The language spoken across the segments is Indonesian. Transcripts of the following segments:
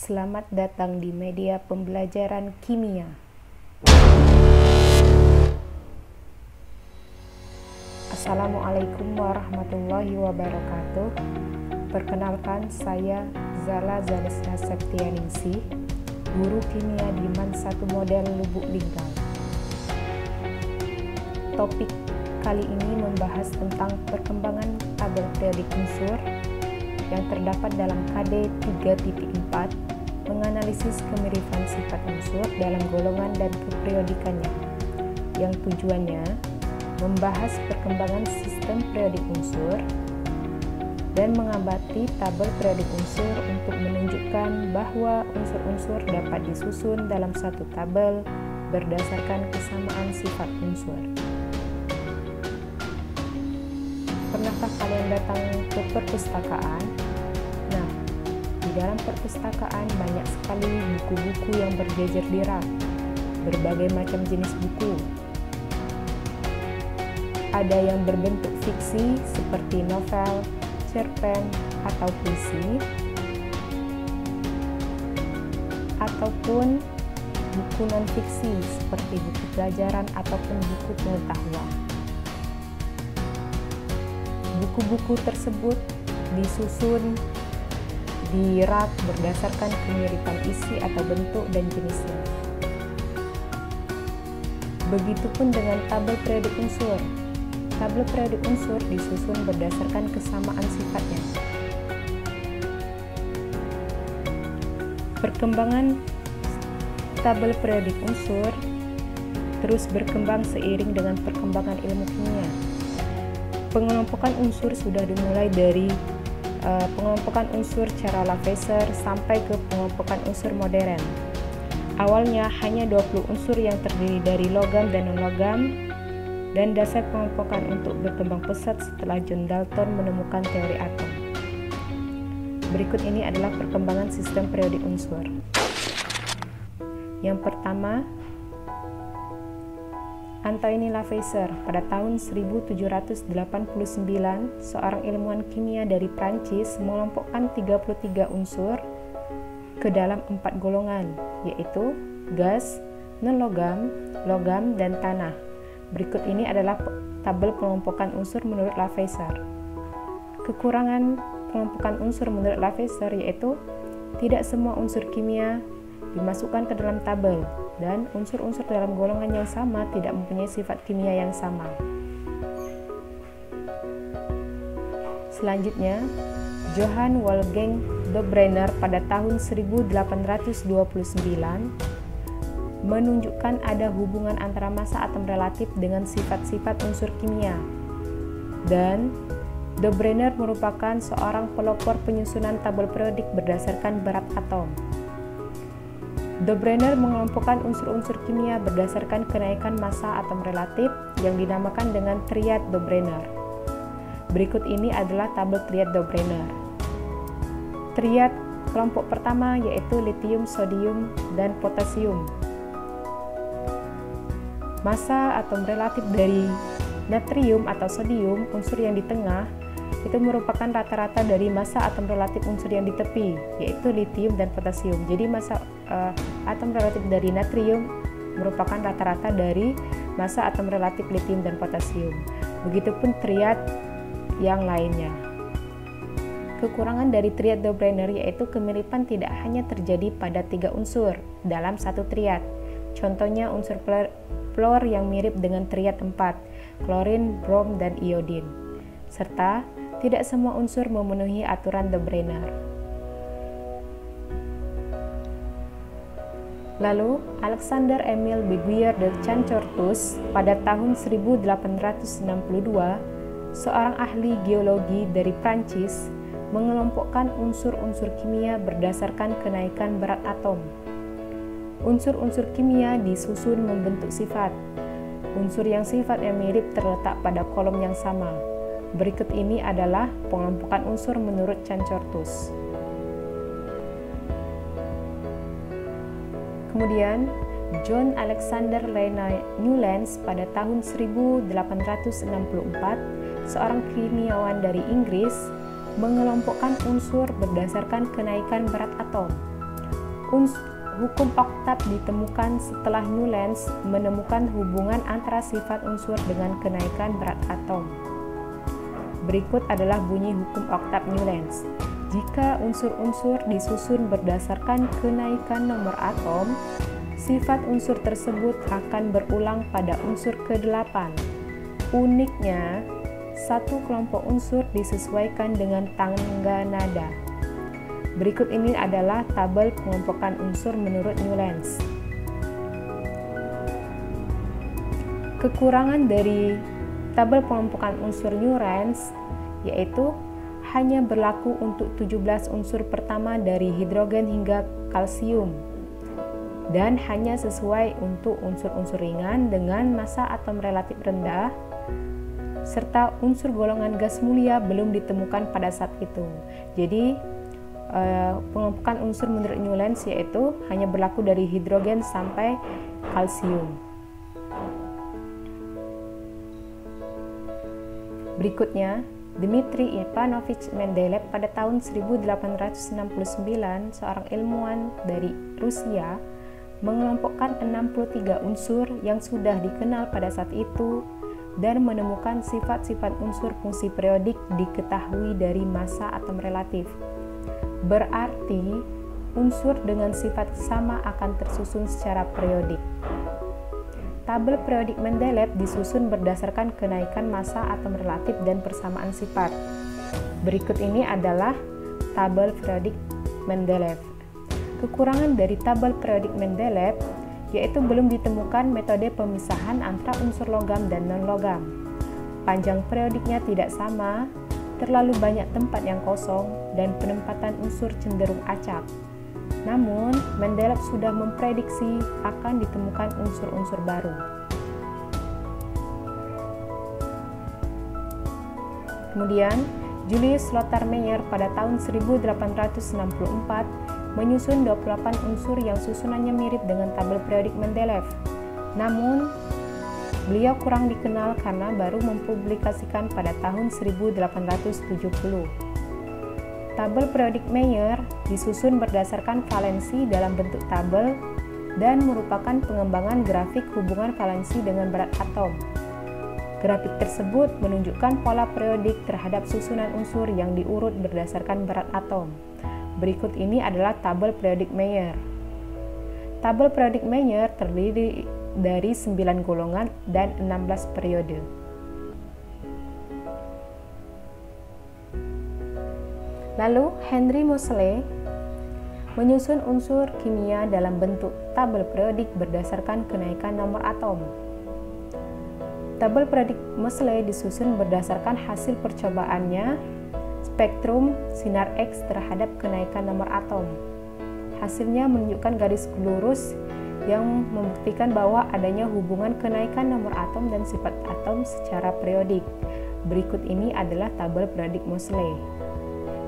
Selamat datang di media pembelajaran kimia. Assalamualaikum warahmatullahi wabarakatuh. Perkenalkan, saya Zala Zanesna Septianingsih, guru kimia di MAN 1 Model Lubuk Linggau. Topik kali ini membahas tentang perkembangan tabel periodik unsur yang terdapat dalam KD 3.4, menganalisis kemiripan sifat unsur dalam golongan dan keperiodikannya, yang tujuannya membahas perkembangan sistem periodik unsur dan mengamati tabel periodik unsur untuk menunjukkan bahwa unsur-unsur dapat disusun dalam satu tabel berdasarkan kesamaan sifat unsur. Pernahkah kalian datang ke perpustakaan? Nah, di dalam perpustakaan banyak sekali buku-buku yang berjejer di rak, berbagai macam jenis buku. Ada yang berbentuk fiksi seperti novel, cerpen, atau puisi, ataupun buku non-fiksi seperti buku pelajaran ataupun buku pengetahuan. Buku-buku tersebut disusun di rak berdasarkan kemiripan isi atau bentuk dan jenisnya. Begitupun dengan tabel periodik unsur. Tabel periodik unsur disusun berdasarkan kesamaan sifatnya. Perkembangan tabel periodik unsur terus berkembang seiring dengan perkembangan ilmu kimia. Pengelompokan unsur sudah dimulai dari pengelompokan unsur cara Lafayette sampai ke pengelompokan unsur modern. Awalnya hanya 20 unsur yang terdiri dari logam dan non-logam, dan dasar pengelompokan untuk berkembang pesat setelah John Dalton menemukan teori atom. Berikut ini adalah perkembangan sistem periodik unsur. Yang pertama, Antoine Lafayette pada tahun 1789, seorang ilmuwan kimia dari Prancis mengelompokkan 33 unsur ke dalam 4 golongan, yaitu gas, non-logam, logam, dan tanah. Berikut ini adalah tabel pengelompokan unsur menurut Lafayette. Kekurangan pengelompokan unsur menurut Lafayette yaitu tidak semua unsur kimia dimasukkan ke dalam tabel, dan unsur-unsur dalam golongan yang sama tidak mempunyai sifat kimia yang sama. Selanjutnya, Johann Wolfgang Dobreiner pada tahun 1829 menunjukkan ada hubungan antara massa atom relatif dengan sifat-sifat unsur kimia, dan Dobreiner merupakan seorang pelopor penyusunan tabel periodik berdasarkan berat atom. Dobreiner mengelompokkan unsur-unsur kimia berdasarkan kenaikan massa atom relatif yang dinamakan dengan triad Dobreiner. Berikut ini adalah tabel triad Dobreiner. Triad kelompok pertama yaitu litium, sodium, dan potasium. Massa atom relatif dari natrium atau sodium, unsur yang di tengah, itu merupakan rata-rata dari massa atom relatif unsur yang di tepi, yaitu litium dan potasium. Jadi massa atom relatif dari natrium merupakan rata-rata dari massa atom relatif litium dan potasium. Begitupun triad yang lainnya. Kekurangan dari triad Dobreiner yaitu kemiripan tidak hanya terjadi pada 3 unsur dalam satu triad. Contohnya unsur fluor yang mirip dengan triad 4, klorin, brom, dan iodin. Serta tidak semua unsur memenuhi aturan Dobreiner. Lalu, Alexander Emile Beguier de Chanchortus pada tahun 1862, seorang ahli geologi dari Prancis, mengelompokkan unsur-unsur kimia berdasarkan kenaikan berat atom. Unsur-unsur kimia disusun membentuk sifat. Unsur yang sifatnya mirip terletak pada kolom yang sama. Berikut ini adalah pengelompokan unsur menurut Chanchortus. Kemudian, John Alexander Newlands pada tahun 1864, seorang kimiawan dari Inggris, mengelompokkan unsur berdasarkan kenaikan berat atom. Hukum oktab ditemukan setelah Newlands menemukan hubungan antara sifat unsur dengan kenaikan berat atom. Berikut adalah bunyi hukum oktab Newlands. Jika unsur-unsur disusun berdasarkan kenaikan nomor atom, sifat unsur tersebut akan berulang pada unsur ke-8. Uniknya, satu kelompok unsur disesuaikan dengan tangga nada. Berikut ini adalah tabel pengelompokan unsur menurut Newlands. Kekurangan dari tabel pengelompokan unsur Newlands yaitu hanya berlaku untuk 17 unsur pertama dari hidrogen hingga kalsium dan hanya sesuai untuk unsur-unsur ringan dengan massa atom relatif rendah serta unsur golongan gas mulia belum ditemukan pada saat itu. Jadi pengelompokan unsur menurut Newlands yaitu hanya berlaku dari hidrogen sampai kalsium. Berikutnya, Dmitri Ivanovich Mendeleev pada tahun 1869, seorang ilmuwan dari Rusia, mengelompokkan 63 unsur yang sudah dikenal pada saat itu dan menemukan sifat-sifat unsur fungsi periodik diketahui dari massa atom relatif. Berarti, unsur dengan sifat sama akan tersusun secara periodik. Tabel periodik Mendeleev disusun berdasarkan kenaikan massa atom relatif dan persamaan sifat. Berikut ini adalah tabel periodik Mendeleev. Kekurangan dari tabel periodik Mendeleev yaitu belum ditemukan metode pemisahan antara unsur logam dan non-logam. Panjang periodiknya tidak sama, terlalu banyak tempat yang kosong, dan penempatan unsur cenderung acak. Namun, Mendeleev sudah memprediksi akan ditemukan unsur-unsur baru. Kemudian, Julius Lothar Meyer pada tahun 1864 menyusun 28 unsur yang susunannya mirip dengan tabel periodik Mendeleev. Namun, beliau kurang dikenal karena baru mempublikasikan pada tahun 1870. Tabel periodik Meyer disusun berdasarkan valensi dalam bentuk tabel dan merupakan pengembangan grafik hubungan valensi dengan berat atom. Grafik tersebut menunjukkan pola periodik terhadap susunan unsur yang diurut berdasarkan berat atom. Berikut ini adalah tabel periodik Meyer. Tabel periodik Meyer terdiri dari 9 golongan dan 16 periode. Lalu, Henry Moseley menyusun unsur kimia dalam bentuk tabel periodik berdasarkan kenaikan nomor atom. Tabel periodik Moseley disusun berdasarkan hasil percobaannya spektrum sinar X terhadap kenaikan nomor atom. Hasilnya menunjukkan garis lurus yang membuktikan bahwa adanya hubungan kenaikan nomor atom dan sifat atom secara periodik. Berikut ini adalah tabel periodik Moseley.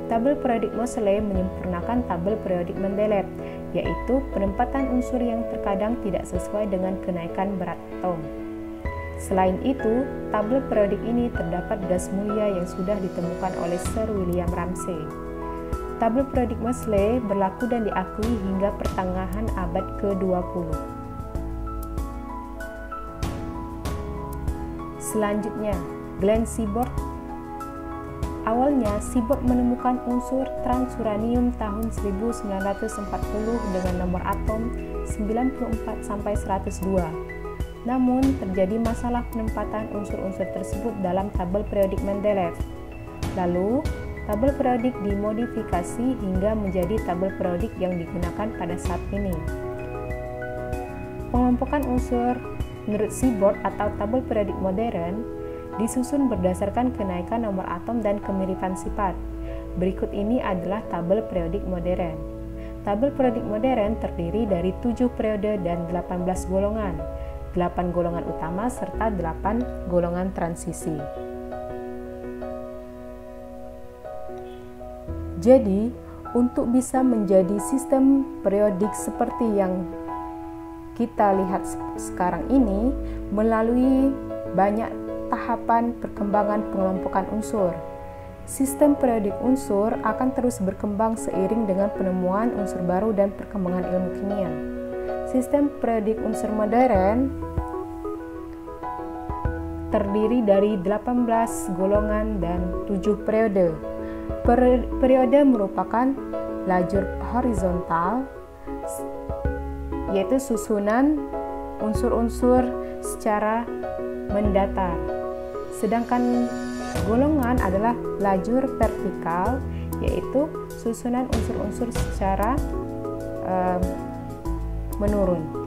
Tabel periodik Moseley menyempurnakan tabel periodik Mendeleev, yaitu penempatan unsur yang terkadang tidak sesuai dengan kenaikan berat atom. Selain itu, tabel periodik ini terdapat gas mulia yang sudah ditemukan oleh Sir William Ramsay. Tabel periodik Moseley berlaku dan diakui hingga pertengahan abad ke-20. Selanjutnya, Glenn Seaborg. Awalnya, Seaborg menemukan unsur transuranium tahun 1940 dengan nomor atom 94-102. Namun, terjadi masalah penempatan unsur-unsur tersebut dalam tabel periodik Mendeleev. Lalu, tabel periodik dimodifikasi hingga menjadi tabel periodik yang digunakan pada saat ini. Pengelompokan unsur menurut Seaborg atau tabel periodik modern disusun berdasarkan kenaikan nomor atom dan kemiripan sifat. Berikut ini adalah tabel periodik modern. Tabel periodik modern terdiri dari 7 periode dan 18 golongan, 8 golongan utama serta 8 golongan transisi. Jadi, untuk bisa menjadi sistem periodik seperti yang kita lihat sekarang ini melalui banyak tahapan perkembangan pengelompokan unsur. Sistem periodik unsur akan terus berkembang seiring dengan penemuan unsur baru dan perkembangan ilmu kimia. Sistem periodik unsur modern terdiri dari 18 golongan dan 7 periode. Periode merupakan lajur horizontal, yaitu susunan unsur-unsur secara mendatar. Sedangkan golongan adalah lajur vertikal, yaitu susunan unsur-unsur secara menurun.